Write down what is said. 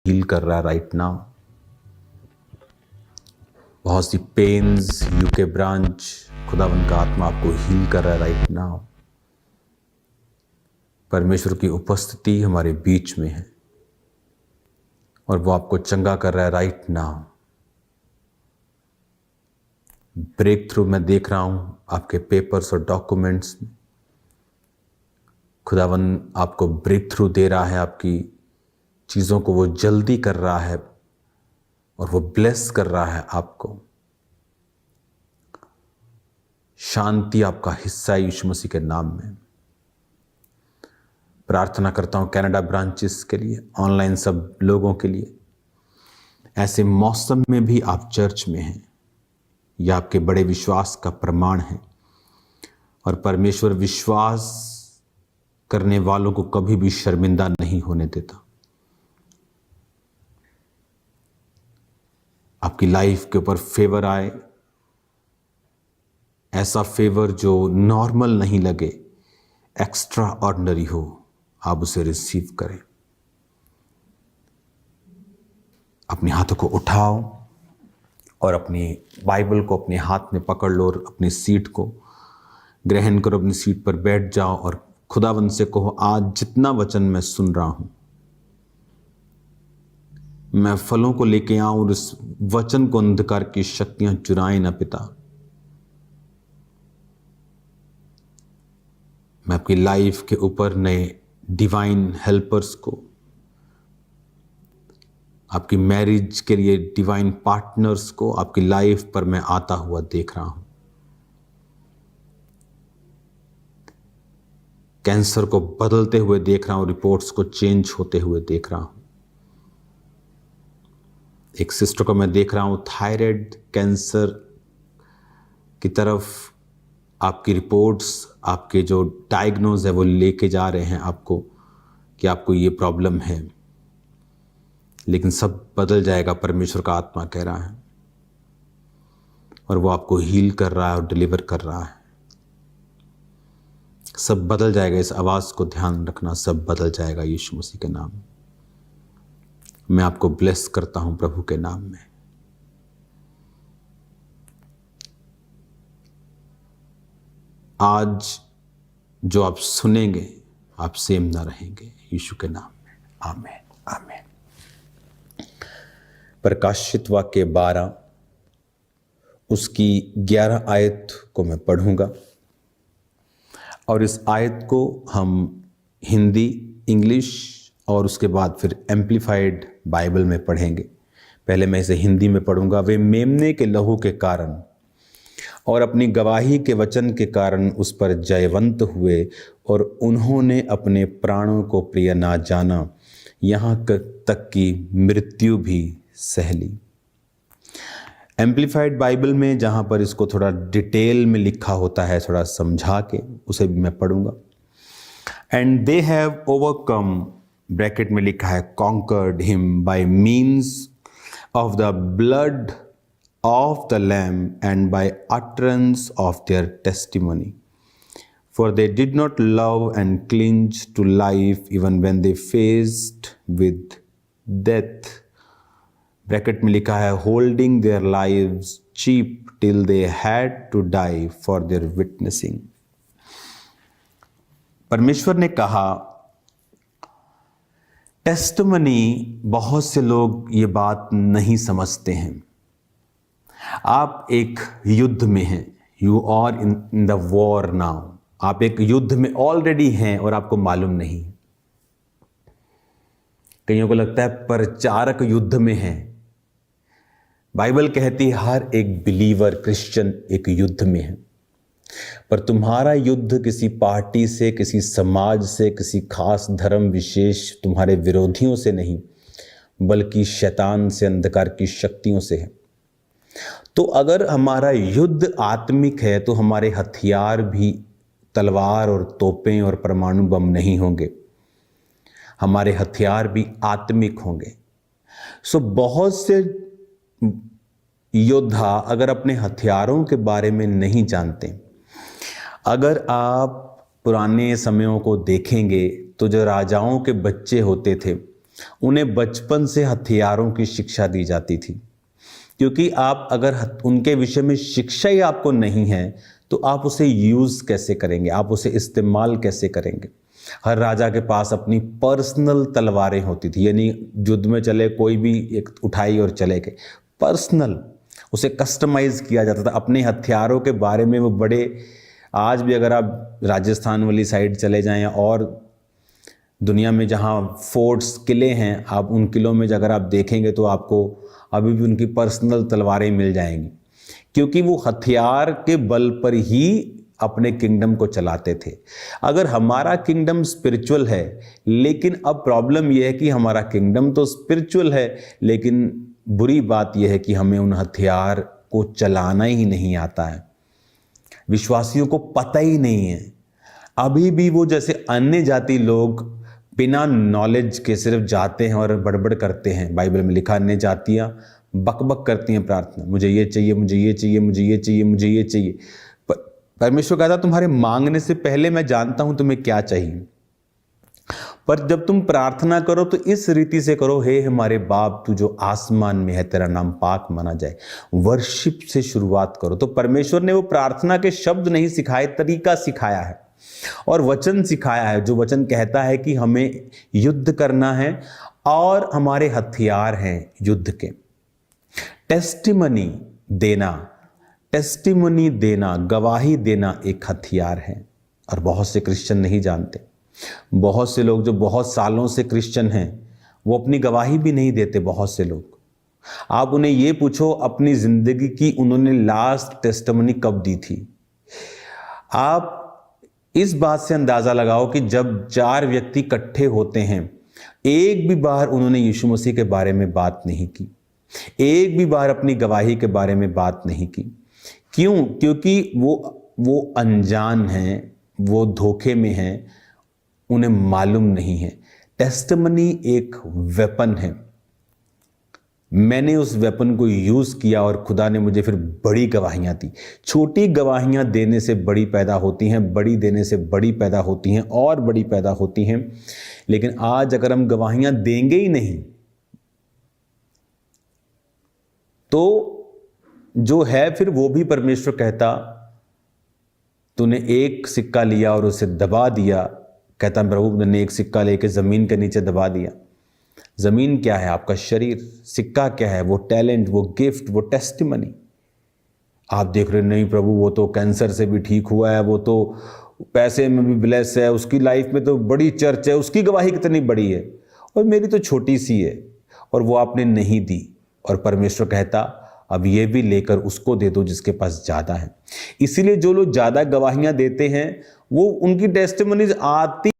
Heal कर रहा है राइट नाउ। बहुत सी पेन्स, यूके ब्रांच, खुदावन का आत्मा आपको हील कर रहा है राइट नाउ। परमेश्वर की उपस्थिति हमारे बीच में है और वो आपको चंगा कर रहा है राइट नाउ। ब्रेक थ्रू मैं देख रहा हूं आपके पेपर्स और डॉक्यूमेंट्स में। खुदावन आपको ब्रेक थ्रू दे रहा है, आपकी चीज़ों को वो जल्दी कर रहा है और वो ब्लेस कर रहा है आपको। शांति आपका हिस्सा है यीशु मसीह के नाम में। प्रार्थना करता हूं कनाडा ब्रांचेस के लिए, ऑनलाइन सब लोगों के लिए। ऐसे मौसम में भी आप चर्च में हैं, यह आपके बड़े विश्वास का प्रमाण है और परमेश्वर विश्वास करने वालों को कभी भी शर्मिंदा नहीं होने देता। आपकी लाइफ के ऊपर फेवर आए, ऐसा फेवर जो नॉर्मल नहीं लगे, एक्स्ट्रा ऑर्डिनरी हो, आप उसे रिसीव करें। अपने हाथों को उठाओ और अपनी बाइबल को अपने हाथ में पकड़ लो और अपनी सीट को ग्रहण करो। अपनी सीट पर बैठ जाओ और खुदावंद से कहो, आज जितना वचन मैं सुन रहा हूं, मैं फलों को लेके आऊं और इस वचन को अंधकार की शक्तियां चुराएं ना पिता। मैं आपकी लाइफ के ऊपर नए डिवाइन हेल्पर्स को, आपकी मैरिज के लिए डिवाइन पार्टनर्स को आपकी लाइफ पर मैं आता हुआ देख रहा हूं। कैंसर को बदलते हुए देख रहा हूं, रिपोर्ट्स को चेंज होते हुए देख रहा हूं। एक सिस्टर को मैं देख रहा हूं थायराइड कैंसर की तरफ आपकी रिपोर्ट्स, आपके जो डायग्नोज है वो लेके जा रहे हैं आपको कि आपको ये प्रॉब्लम है, लेकिन सब बदल जाएगा, परमेश्वर का आत्मा कह रहा है। और वो आपको हील कर रहा है और डिलीवर कर रहा है। सब बदल जाएगा, इस आवाज को ध्यान रखना, सब बदल जाएगा यीशु मसीह के नाम में। मैं आपको ब्लेस करता हूं प्रभु के नाम में। आज जो आप सुनेंगे आप सेम ना रहेंगे यीशु के नाम में। आमीन आमीन। प्रकाशित वाक्य 12 उसकी 11 आयत को मैं पढ़ूंगा और इस आयत को हम हिंदी, इंग्लिश और उसके बाद फिर एम्प्लीफाइड बाइबल में पढ़ेंगे। पहले मैं इसे हिंदी में पढ़ूंगा। वे मेमने के लहू के कारण और अपनी गवाही के वचन के कारण उस पर जयवंत हुए और उन्होंने अपने प्राणों को प्रिय ना जाना, यहाँ तक कि मृत्यु भी सह ली। एम्प्लीफाइड बाइबल में जहाँ पर इसको थोड़ा डिटेल में लिखा होता है, थोड़ा समझा के, उसे भी मैं पढ़ूंगा। And they have overcome, bracket में लिखा है conquered him by means of the blood of the Lamb and by utterance of their testimony. For they did not love and cling to life even when they faced with death. Bracket में लिखा है holding their lives cheap till they had to die for their witnessing. परमेश्वर ने कहा, testimony, बहुत से लोग ये बात नहीं समझते हैं। आप एक युद्ध में हैं, you are in the war now. आप एक युद्ध में ऑलरेडी हैं और आपको मालूम नहीं। कईयों को लगता है प्रचारक युद्ध में है। बाइबल कहती है हर एक बिलीवर, क्रिश्चियन एक युद्ध में है। पर तुम्हारा युद्ध किसी पार्टी से, किसी समाज से, किसी खास धर्म विशेष तुम्हारे विरोधियों से नहीं, बल्कि शैतान से, अंधकार की शक्तियों से है। तो अगर हमारा युद्ध आत्मिक है तो हमारे हथियार भी तलवार और तोपें और परमाणु बम नहीं होंगे, हमारे हथियार भी आत्मिक होंगे। सो बहुत से योद्धा अगर अपने हथियारों के बारे में नहीं जानते, अगर आप पुराने समयों को देखेंगे तो जो राजाओं के बच्चे होते थे उन्हें बचपन से हथियारों की शिक्षा दी जाती थी, क्योंकि आप अगर उनके विषय में शिक्षा ही आपको नहीं है तो आप उसे यूज़ कैसे करेंगे, आप उसे इस्तेमाल कैसे करेंगे। हर राजा के पास अपनी पर्सनल तलवारें होती थी, यानी युद्ध में चले कोई भी एक उठाई और चले गए, पर्सनल, उसे कस्टमाइज किया जाता था। अपने हथियारों के बारे में वो बड़े, आज भी अगर आप राजस्थान वाली साइड चले जाएं और दुनिया में जहाँ फोर्ट्स, किले हैं, आप उन किलों में अगर आप देखेंगे तो आपको अभी भी उनकी पर्सनल तलवारें मिल जाएंगी, क्योंकि वो हथियार के बल पर ही अपने किंगडम को चलाते थे। अगर हमारा किंगडम स्पिरिचुअल है, लेकिन अब प्रॉब्लम यह है कि हमारा किंगडम तो स्पिरिचुअल है, लेकिन बुरी बात यह है कि हमें उन हथियार को चलाना ही नहीं आता है। विश्वासियों को पता ही नहीं है। अभी भी वो जैसे अन्य जाति लोग बिना नॉलेज के सिर्फ जाते हैं और बड़बड़ करते हैं। बाइबल में लिखा, अन्य जातियां बकबक करती हैं प्रार्थना, मुझे ये चाहिए, मुझे ये चाहिए, मुझे ये चाहिए, मुझे ये चाहिए। परमेश्वर कहता, तुम्हारे मांगने से पहले मैं जानता हूं तुम्हें क्या चाहिए। पर जब तुम प्रार्थना करो तो इस रीति से करो, हे हमारे बाप तू जो आसमान में है, तेरा नाम पाक माना जाए। वर्शिप से शुरुआत करो। तो परमेश्वर ने वो प्रार्थना के शब्द नहीं सिखाए, तरीका सिखाया है और वचन सिखाया है, जो वचन कहता है कि हमें युद्ध करना है और हमारे हथियार हैं युद्ध के। टेस्टिमनी देना, गवाही देना एक हथियार है, और बहुत से क्रिश्चियन नहीं जानते। बहुत से लोग जो बहुत सालों से क्रिश्चियन हैं वो अपनी गवाही भी नहीं देते। बहुत से लोग, आप उन्हें ये पूछो अपनी जिंदगी की उन्होंने लास्ट टेस्टिमनी कब दी थी। आप इस बात से अंदाजा लगाओ कि जब 4 व्यक्ति इकट्ठे होते हैं, एक भी बार उन्होंने यीशु मसीह के बारे में बात नहीं की, एक भी बार अपनी गवाही के बारे में बात नहीं की। क्यों? क्योंकि वो अनजान हैं, वो धोखे में हैं, उन्हें मालूम नहीं है। टेस्टिमनी एक वेपन है। मैंने उस वेपन को यूज किया और खुदा ने मुझे फिर बड़ी गवाहियां दी। छोटी गवाहियां देने से बड़ी पैदा होती हैं, बड़ी देने से बड़ी पैदा होती हैं और बड़ी पैदा होती हैं। लेकिन आज अगर हम गवाहियां देंगे ही नहीं तो जो है फिर वो भी परमेश्वर कहता, तूने एक सिक्का लिया और उसे दबा दिया। कहता प्रभु ने एक सिक्का लेके जमीन के नीचे दबा दिया। जमीन क्या है? आपका शरीर। सिक्का क्या है? वो टैलेंट, वो गिफ्ट, वो टेस्टिमनी। आप देख रहे नहीं प्रभु, वो तो कैंसर से भी ठीक हुआ है, वो तो पैसे में भी ब्लेस है, उसकी लाइफ में तो बड़ी चर्च है, उसकी गवाही कितनी बड़ी है और मेरी तो छोटी सी है, और वो आपने नहीं दी। और परमेश्वर कहता, अब ये भी लेकर उसको दे दो जिसके पास ज़्यादा है। इसीलिए जो लोग ज़्यादा गवाहियां देते हैं वो उनकी टेस्टिमनीज आती